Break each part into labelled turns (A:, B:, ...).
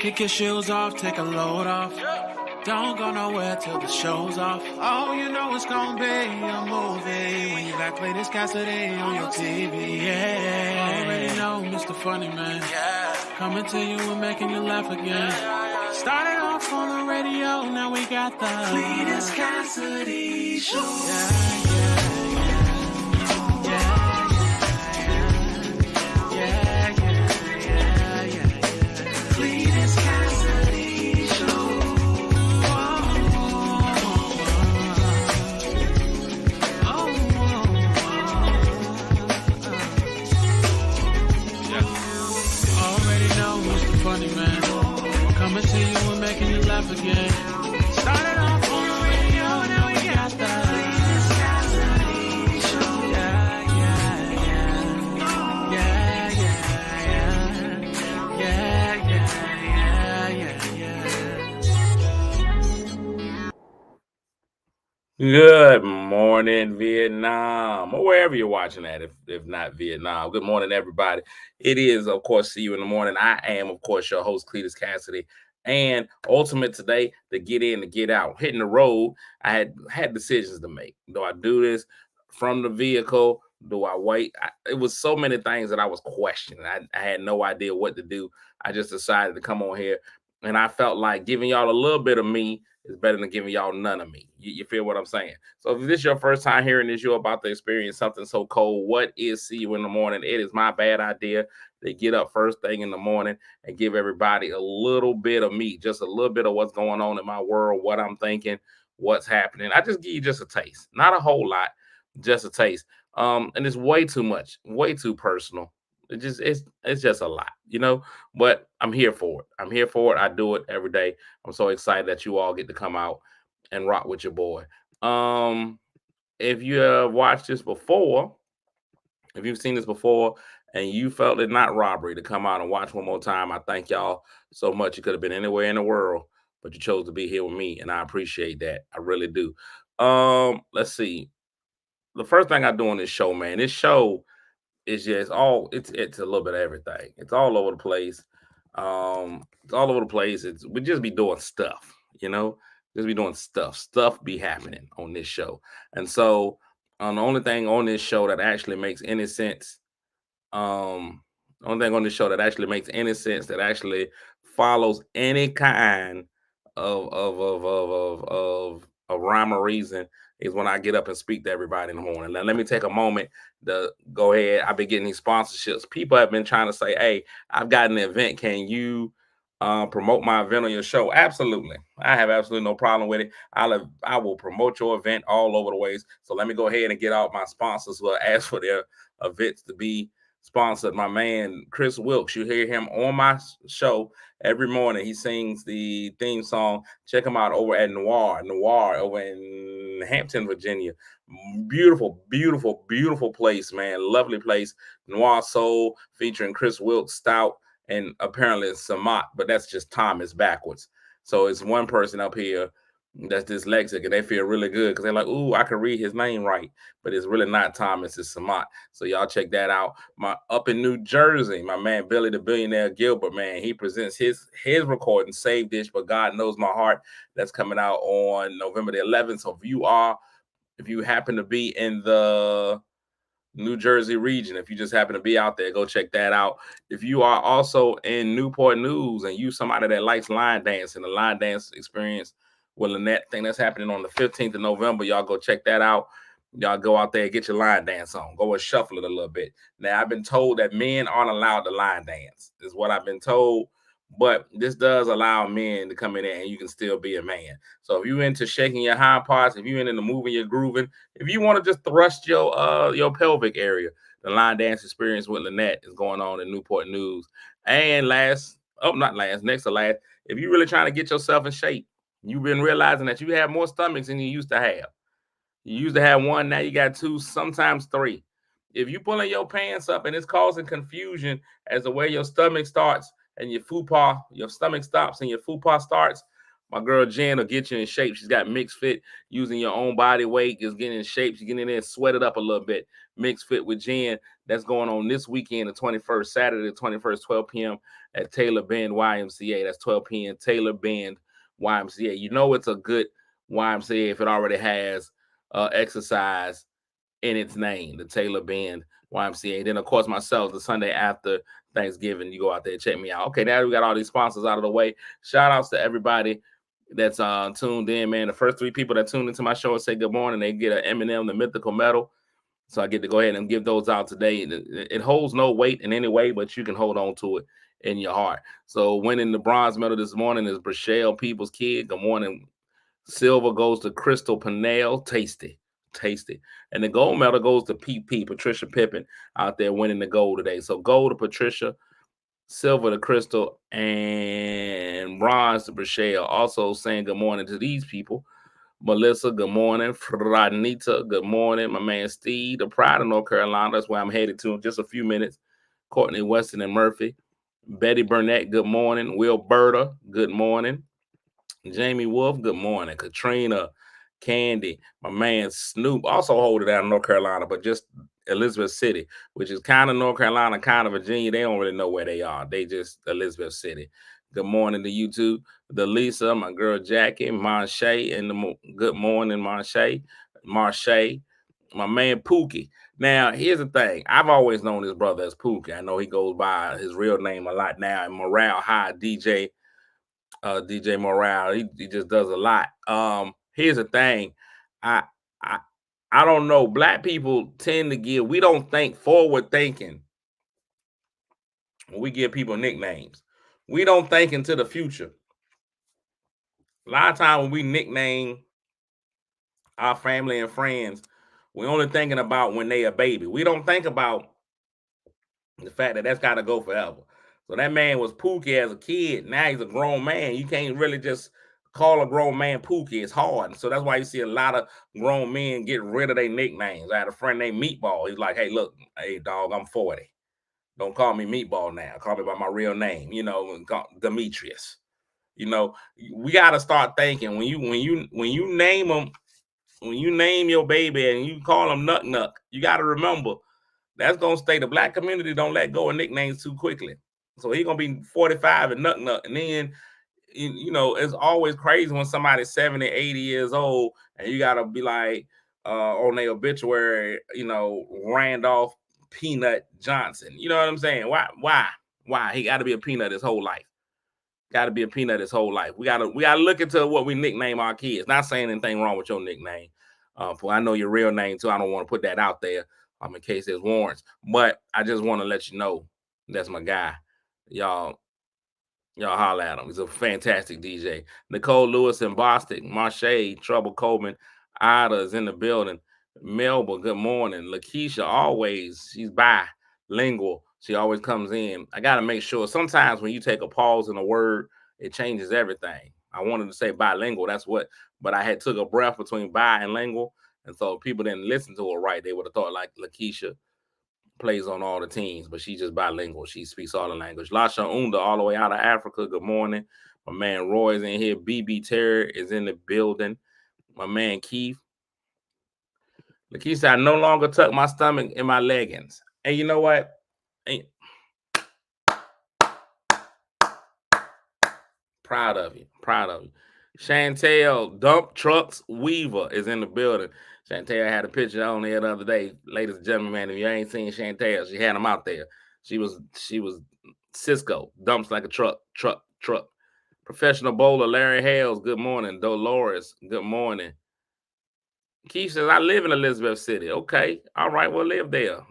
A: Kick your shoes off, take a load off. Don't go nowhere till the show's off. Oh, you know it's gonna be a movie when you got Cletus Cassidy on your TV. Yeah, already know Mr. Funny Man. Coming to you and making you laugh again. Started off on the radio, now we got the Cletus Cassidy Show. Again. Started off on the radio, now we got the Cletus Cassidy Show.
B: Good morning, Vietnam, or wherever you're watching at, if not Vietnam. Good morning, everybody. It is, of course, See You in the Morning. I am, of course, your host, Cletus Cassidy. And ultimate today, to get in, to get out. Hitting the road, I had decisions to make. Do I do this from the vehicle? Do I wait? It was so many things that I was questioning. I had no idea what to do. I just decided to come on here, and I felt like giving y'all a little bit of me is better than giving y'all none of me. You feel what I'm saying? So if this is your first time hearing this, you're about to experience something so cold. What is See You in the Morning? It is my bad idea to get up first thing in the morning and give everybody a little bit of me, just a little bit of what's going on in my world, what I'm thinking, what's happening. I just give you just a taste, not a whole lot, just a taste. And it's way too much, way too personal. It's just a lot, but I'm here for it. I'm here for it. I do it every day. I'm so excited that you all get to come out and rock with your boy. If you have watched this before, if you've seen this before and you felt it not robbery to come out and watch one more time, I thank y'all so much. You could have been anywhere in the world, but you chose to be here with me, and I appreciate that. I really do. Let's see. The first thing I do on this show, man, this show is just it's a little bit of everything. It's all over the place. It's all over the place. We just be doing stuff, just be doing stuff. Stuff be happening on this show. And so the only thing on this show that actually makes any sense, the only thing on this show that actually makes any sense, that actually follows any kind of rhyme or reason, is when I get up and speak to everybody in the morning. Now, let me take a moment to go ahead. I've been getting these sponsorships. People have been trying to say, hey, I've got an event. Can you promote my event on your show? Absolutely. I have absolutely no problem with it. I will promote your event all over the ways. So let me go ahead and get out my sponsors who will ask for their events to be sponsored. My man, Chris Wilkes, you hear him on my show every morning. He sings the theme song. Check him out over at Noir over in Hampton, Virginia. Beautiful, beautiful, beautiful place, man. Lovely place. Noir Soul featuring Chris Wilkes, Stout, and apparently it's Samat, but that's just Thomas backwards. So it's one person up here that's dyslexic, and they feel really good because they're like, ooh, I can read his name right, but it's really not Thomas, it's Samat. So y'all check that out. Up in New Jersey, my man Billy the Billionaire Gilbert, man, he presents his recording, Save Dish, But God Knows My Heart. That's coming out on November the 11th. So if you happen to be in the New Jersey region, if you just happen to be out there, go check that out. If you are also in Newport News and you somebody that likes line dancing, the line dance experience with Lynette thing that's happening on the 15th of November, y'all go check that out. Y'all go out there and get your line dance on. Go and shuffle it a little bit. Now, I've been told that men aren't allowed to line dance, is what I've been told. But this does allow men to come in there and you can still be a man. So if you're into shaking your hind parts, if you're into moving your grooving, if you want to just thrust your pelvic area, the line dance experience with Lynette is going on in Newport News. And next to last, if you're really trying to get yourself in shape, you've been realizing that you have more stomachs than you used to have. You used to have one, now you got two, sometimes three. If you pulling your pants up and it's causing confusion as the way your stomach starts and your stomach stops and your fupa starts, My girl Jen will get you in shape. She's got mixed fit using your own body weight, is getting in shape. She's getting in there and sweat it up a little bit. Mixed fit with Jen. That's going on this weekend, the 21st, Saturday, the 21st, 12 p.m. at Taylor Bend YMCA. That's 12 p.m. Taylor Bend YMCA. You know it's a good YMCA if it already has exercise in its name, the Taylor Bend YMCA. And then, of course, myself, the Sunday after Thanksgiving, you go out there and check me out. Okay, now we got all these sponsors out of the way. Shout outs to everybody that's tuned in, man. The first 3 people that tuned into my show and say good morning, they get an M&M, the Mythical Medal. So I get to go ahead and give those out today. It holds no weight in any way, but you can hold on to it in your heart. So winning the bronze medal this morning is Brachelle Peoples Kid. Good morning. Silver goes to Crystal Pinnell. Tasty. And the gold medal goes to PP, Patricia Pippen, out there winning the gold today. So gold to Patricia, silver to Crystal, and bronze to Brachelle. Also saying good morning to these people. Melissa, good morning. Franita, good morning. My man Steve, the Pride of North Carolina. That's where I'm headed to in just a few minutes. Courtney Weston and Murphy. Betty Burnett, good morning. Will Berta, good morning. Jamie Wolf, good morning. Katrina, Candy, my man Snoop, also hold it down in North Carolina, but just Elizabeth City, which is kind of North Carolina, kind of Virginia. They don't really know where they are. They just Elizabeth City. Good morning to you two. The Lisa, my girl Jackie, Monche, and good morning, Monche, Marche, my man Pookie. Now, here's the thing. I've always known his brother as Pookie. I know he goes by his real name a lot now. And Morale High DJ Morale, he just does a lot. Here's the thing. I I I don't know. Black people tend to give, we don't think forward thinking when we give people nicknames. We don't think into the future. A lot of times when we nickname our family and friends, we're only thinking about when they a baby. We don't think about the fact that that's got to go forever. So that man was Pookie as a kid. Now he's a grown man. You can't really just call a grown man Pookie. It's hard. So that's why you see a lot of grown men get rid of their nicknames. I had a friend named Meatball. He's like, hey, look, hey, dog, I'm 40. Don't call me Meatball now. Call me by my real name, Demetrius. We got to start thinking when you name them, when you name your baby and you call them Nuck Nuck, you got to remember that's gonna stay. The black community don't let go of nicknames too quickly. So he's gonna be 45 and Nuck. And then it's always crazy when somebody's 70, 80 years old, and you gotta be like on their obituary, Randolph Peanut Johnson. You know what I'm saying? Why? He gotta be a peanut his whole life. Gotta be a peanut his whole life. We gotta look into what we nickname our kids. Not saying anything wrong with your nickname. I know your real name too. I don't want to put that out there. In case there's warrants. But I just want to let you know that's my guy. Y'all holler at him. He's a fantastic DJ. Nicole Lewis and Bostic, Marche, Trouble Coleman, Ida is in the building. Melba, good morning. Lakeisha, always, she's bilingual. She always comes in. I got to make sure. Sometimes when you take a pause in a word, it changes everything. I wanted to say bilingual. That's what, but I had took a breath between bi and lingual. And so people didn't listen to her right. They would have thought like Lakeisha plays on all the teams, but she's just bilingual. She speaks all the language. Lasha Unda, all the way out of Africa. Good morning. My man Roy is in here. BB Terry is in the building. My man Keith. Lakeisha, I no longer tuck my stomach in my leggings. And you know what? Proud of you. Chantel Dump Trucks Weaver is in the building. Chantel had a picture on there the other day. Ladies and gentlemen, man, if you ain't seen Chantel, she had them out there. She was Cisco, dumps like a truck. Professional bowler Larry Hales, good morning. Dolores, good morning. Keith says, I live in Elizabeth City. Okay. All right. Well, live there.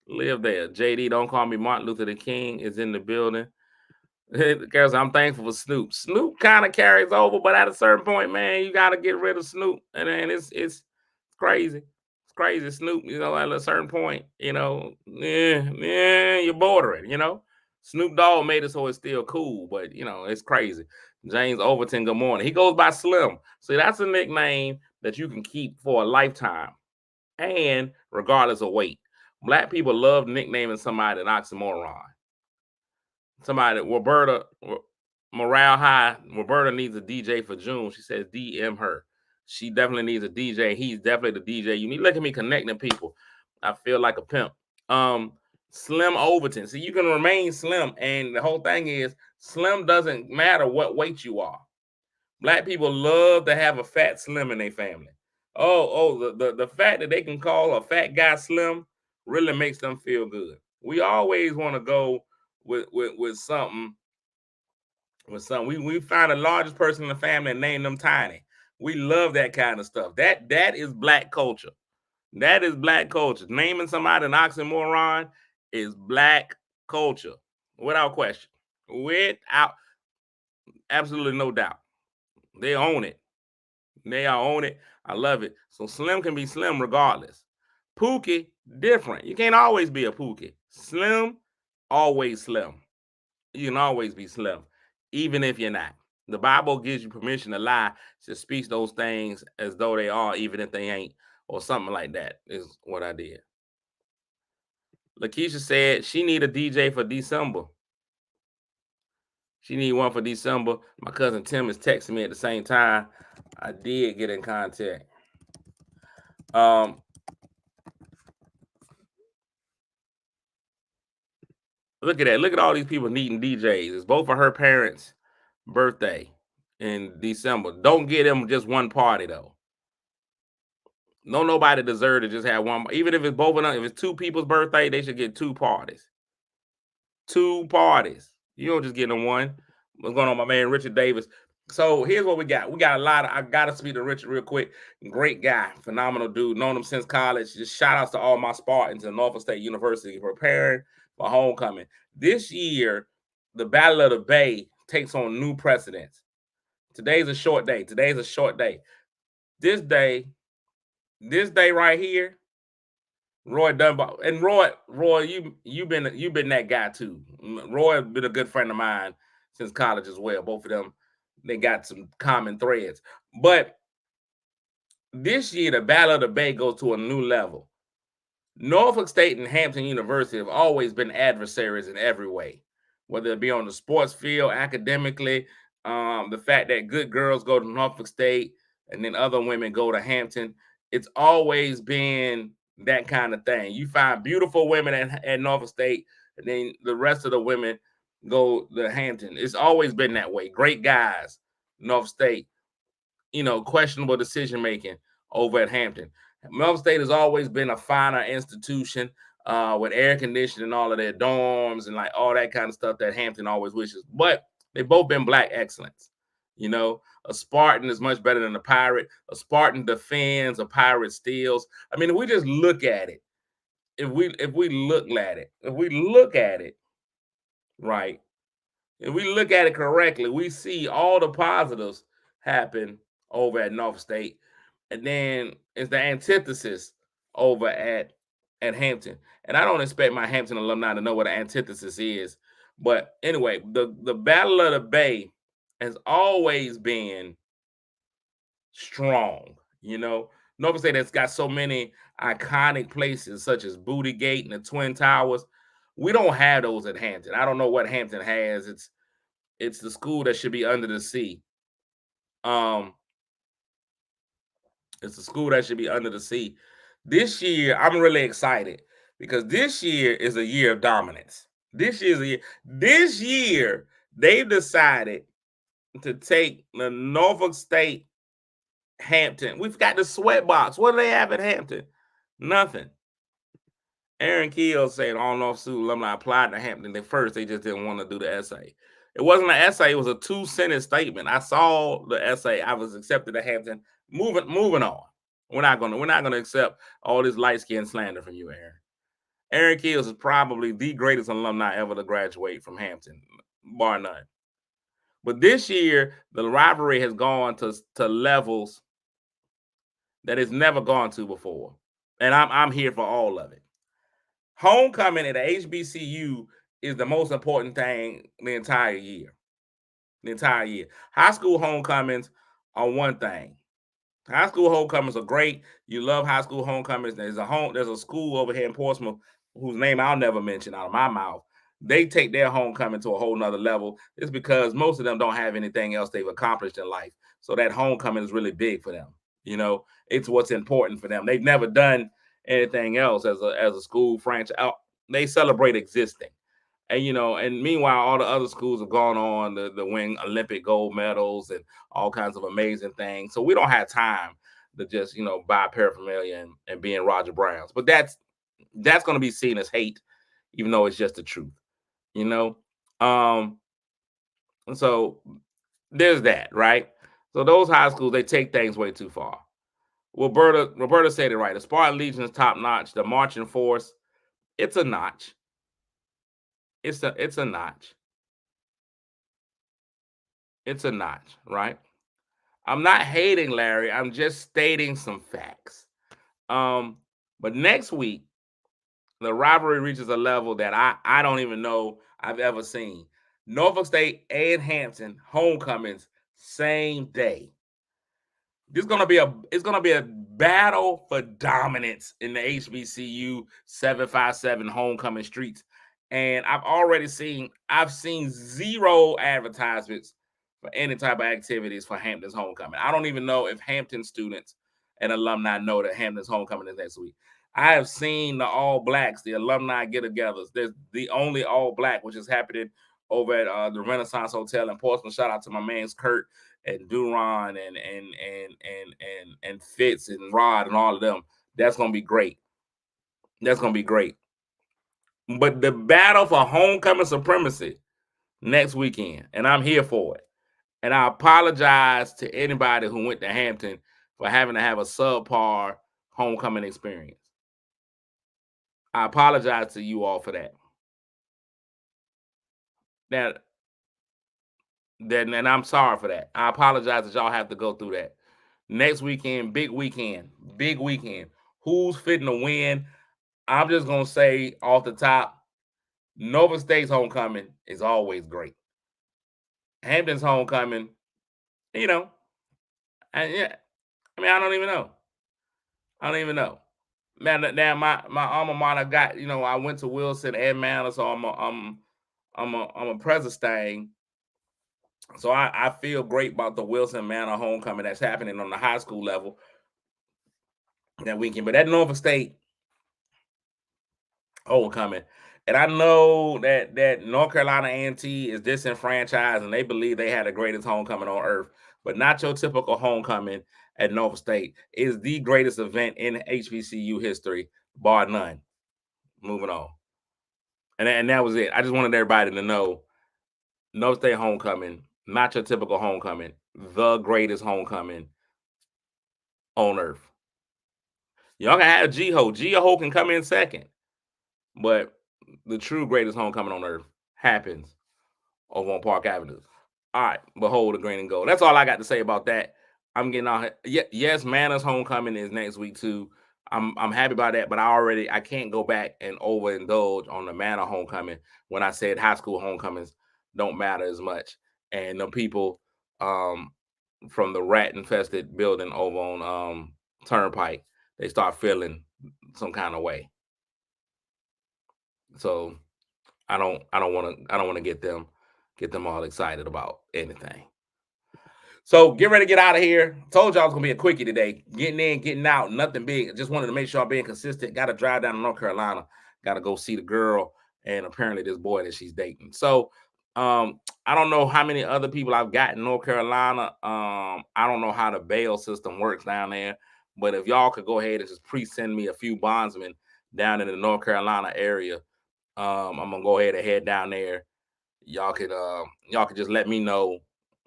B: JD, don't call me Martin Luther the King is in the building. Because I'm thankful for Snoop. Snoop kind of carries over, but at a certain point, man, you got to get rid of Snoop. And then it's crazy. It's crazy. Snoop, at a certain point, you're bordering, Snoop Dogg made it so it's still cool, but, it's crazy. James Overton, good morning. He goes by Slim. See, that's a nickname that you can keep for a lifetime and regardless of weight. Black people love nicknaming somebody an oxymoron. Somebody, Roberta Morale High, Roberta needs a DJ for June. She says DM her. She definitely needs a DJ. He's definitely the DJ. You need look at me connecting people. I feel like a pimp. Slim Overton. See, you can remain slim, and the whole thing is slim doesn't matter what weight you are. Black people love to have a fat slim in their family. The fact that they can call a fat guy slim really makes them feel good. We always want to go with something we find the largest person in the family and name them Tiny. We love that kind of stuff. That is black culture. That is black culture. Naming somebody an oxymoron is black culture, without question, without absolutely no doubt. They own it. They all own it. I love it. So Slim can be Slim regardless. Pookie, different. You can't always be a Pookie. Slim, always Slim. You can always be Slim, even if you're not. The Bible gives you permission to lie, to speak those things as though they are, even if they ain't, or something like that is what I did. Lakeisha said she need a DJ for December. She need one for December. My cousin Tim is texting me at the same time. I did get in contact. Look at that. Look at all these people needing DJs. It's both of her parents' birthday in December. Don't get them just one party though. No, nobody deserves to just have one. Even if it's both of them, if it's two people's birthday, they should get two parties. Two parties. You don't just get them one. What's going on, my man Richard Davis? So here's what we got. We got a lot of, I gotta speak to Richard real quick. Great guy, phenomenal dude. Known him since college. Just shout outs to all my Spartans at Norfolk State University preparing for homecoming. This year, the Battle of the Bay takes on new precedents. Today's a short day. Today's a short day. This day right here, Roy Dunbar. And Roy, you've been that guy too. Roy has been a good friend of mine since college as well. Both of them, they got some common threads. But this year, the Battle of the Bay goes to a new level. Norfolk State and Hampton University have always been adversaries in every way, whether it be on the sports field, academically, the fact that good girls go to Norfolk State and then other women go to Hampton. It's always been that kind of thing. You find beautiful women at Norfolk State, and then the rest of the women go to Hampton. It's always been that way. Great guys, Norfolk State, questionable decision making over at Hampton. Norfolk State has always been a finer institution with air conditioning and all of their dorms and like all that kind of stuff that Hampton always wishes. But they've both been black excellence. A Spartan is much better than a pirate. A Spartan defends, a pirate steals. I mean, if we just look at it, if we look at it, right, if we look at it correctly, we see all the positives happen over at Norfolk State. And then it's the antithesis over at Hampton. And I don't expect my Hampton alumni to know what an antithesis is. But anyway, the Battle of the Bay has always been strong. Norfolk State has got so many iconic places such as Booty Gate and the Twin Towers. We don't have those at Hampton. I don't know what Hampton has. It's the school that should be under the sea. It's a school that should be under the sea. This year, I'm really excited because this year is a year of dominance. This year, they've decided to take the Norfolk State Hampton. We've got the sweatbox. What do they have at Hampton? Nothing. Aaron Keel saying all North School alumni applied to Hampton. At first, they just didn't want to do the essay. It wasn't an essay. It was a 2-sentence statement. I saw the essay. I was accepted at Hampton. Moving on. We're not gonna accept all this light skin slander from you, Aaron. Aaron Keels is probably the greatest alumni ever to graduate from Hampton, bar none. But this year, the rivalry has gone to levels that it's never gone to before, and I'm here for all of it. Homecoming at HBCU is the most important thing the entire year. High school homecomings are one thing. High school homecomings are great. You love high school homecomings. There's a school over here in Portsmouth whose name I'll never mention out of my mouth they take their homecoming to a whole nother level. It's because most of them don't have anything else they've accomplished in life. So that homecoming is really big for them. You know, it's what's important for them. They've never done anything else as a school franchise. They celebrate existing. And and meanwhile, all the other schools have gone on to win Olympic gold medals and all kinds of amazing things. So we don't have time to just buy paraphernalia and be in Roger Browns. But that's going to be seen as hate, even though it's just the truth. You know, um, so there's that, right? So those high schools, they take things way too far. Roberta said it right. The Spartan Legion is top notch. The marching force, it's a notch. It's a notch. It's a notch, right? I'm not hating Larry. I'm just stating some facts. But next week, the rivalry reaches a level that I don't even know I've ever seen. Norfolk State and Hampton homecomings same day. It's gonna be a battle for dominance in the HBCU 757 homecoming streets. And I've seen zero advertisements for any type of activities for Hampton's homecoming. I don't even know if Hampton students and alumni know that Hampton's homecoming is next week. I have seen the All Blacks, the alumni get-togethers. There's the only All Black, which is happening over at the Renaissance Hotel in Portsmouth. Shout out to my man's Kurt and Duron and Fitz and Rod and all of them. That's gonna be great. That's gonna be great. But the battle for homecoming supremacy next weekend, and I'm here for it. And I apologize to anybody who went to Hampton for having to have a subpar homecoming experience. I apologize to you all for that. And I'm sorry for that. I apologize that y'all have to go through that. Next weekend, big weekend, big weekend. Who's fitting to win? I'm just gonna say off the top, Nova State's homecoming is always great. Hampton's homecoming, yeah, I mean, I don't even know. I don't even know. Man, now my alma mater got, I went to Wilson and Manor, so I'm a President. So I feel great about the Wilson Manor homecoming that's happening on the high school level that weekend. But that Norfolk State homecoming, and I know that North Carolina A&T is disenfranchised and they believe they had the greatest homecoming on earth, but not your typical homecoming at Norfolk State. It is the greatest event in HBCU history, bar none. Moving on. And that was it. I just wanted everybody to know Norfolk State homecoming, not your typical homecoming, the greatest homecoming on earth. Y'all can have G-Ho. G-Ho can come in second. But the true greatest homecoming on earth happens over on Park Avenue. All right, behold the green and gold. That's all I got to say about that. I'm getting out here. Yes, Mana's homecoming is next week too. I'm happy about that, but I can't go back and overindulge on the Mana homecoming when I said high school homecomings don't matter as much. And the people from the rat infested building over on Turnpike, they start feeling some kind of way. So I don't want to get them all excited about anything. So get ready to get out of here. Told y'all it's gonna be a quickie today. Getting in, getting out, nothing big. Just wanted to make sure I'm being consistent. Got to drive down to North Carolina. Got to go see the girl and apparently this boy that she's dating. So I don't know how many other people I've got in North Carolina. I don't know how the bail system works down there, but if y'all could go ahead and just pre-send me a few bondsmen down in the North Carolina area, I'm gonna go ahead and head down there. Y'all could just let me know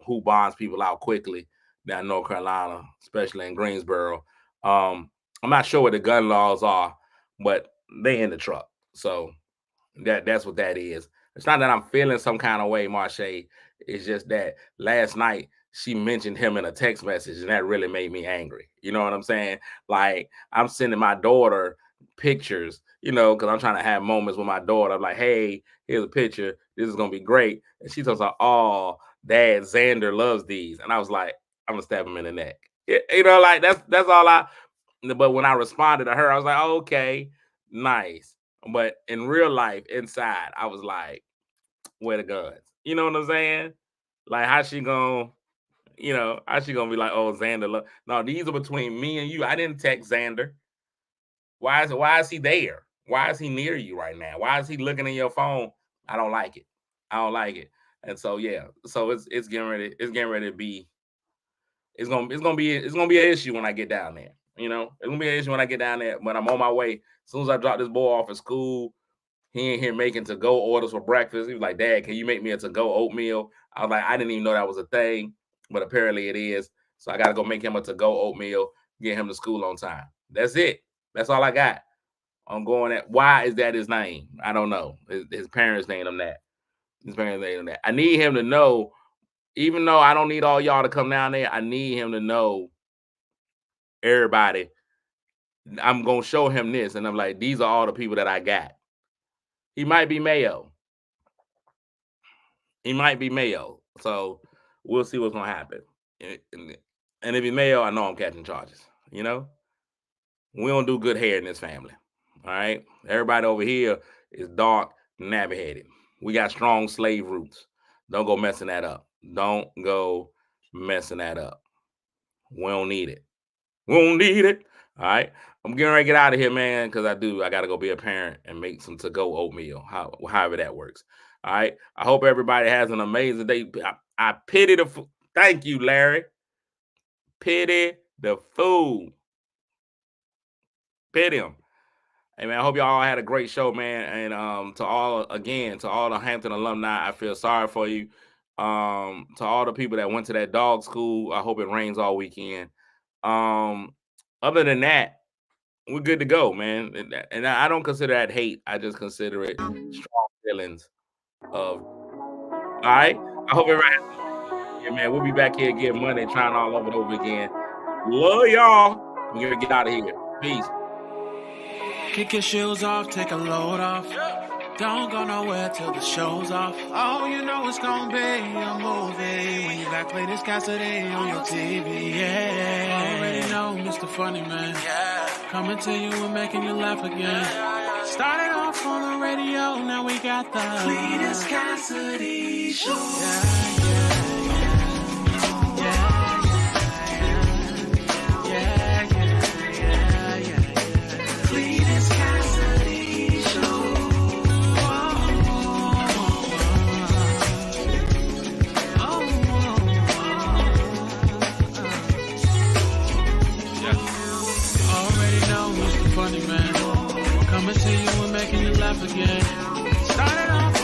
B: who bonds people out quickly down in North Carolina, especially in Greensboro. I'm not sure what the gun laws are, but they in the truck. So that's what that is. It's not that I'm feeling some kind of way, Marche. It's just that last night she mentioned him in a text message, and that really made me angry. You know what I'm saying? Like, I'm sending my daughter pictures, because I'm trying to have moments with my daughter. I'm like, hey, here's a picture. This is gonna be great. And she talks about, oh, Dad, Xander loves these. And I was like, I'm gonna stab him in the neck. Like that's all but when I responded to her, I was like, oh, okay, nice. But in real life, inside, I was like, where the guns? You know what I'm saying? Like, how she gonna be like, oh, Xander? No, these are between me and you. I didn't text Xander. Why is he there? Why is he near you right now? Why is he looking at your phone? I don't like it. I don't like it. And so so it's getting ready to be it's gonna be an issue when I get down there. It's gonna be an issue when I get down there. When I'm on my way, as soon as I drop this boy off at school, he ain't here making to-go orders for breakfast. He was like, Dad, can you make me a to-go oatmeal? I was like, I didn't even know that was a thing, but apparently it is. So I got to go make him a to-go oatmeal, get him to school on time. That's it. That's all I got. I'm going at, why is that his name? I don't know. His parents named him that. I need him to know, even though I don't need all y'all to come down there, I need him to know, everybody, I'm going to show him this. And I'm like, these are all the people that I got. He might be Mayo. So we'll see what's going to happen. And if he's Mayo, I know I'm catching charges. We don't do good hair in this family. All right? Everybody over here is dark, nabby-headed. We got strong slave roots. Don't go messing that up. We don't need it. All right? I'm getting ready to get out of here, man, because I got to go be a parent and make some to-go oatmeal, however that works. All right? I hope everybody has an amazing day. I pity the food. Thank you, Larry. Pity the food. Pity him. Hey, man, I hope y'all had a great show, man. And to all the Hampton alumni, I feel sorry for you. To all the people that went to that dog school, I hope it rains all weekend. Other than that, we're good to go, man. And I don't consider that hate. I just consider it strong feelings of, all right? I hope everybody has a yeah, man. We'll be back here again Monday, trying all over again. Love y'all. We're going to get out of here. Peace.
A: Kick your shoes off, take a load off. Don't go nowhere till the show's off. Oh, you know it's gonna be a movie when you got Cletus Cassidy on your TV. Yeah, already know Mr. Funny Man. Coming to you and making you laugh again. Started off on the radio, now we got the Cletus Cassidy Show. Funny Man, coming to you and making you laugh again. Started off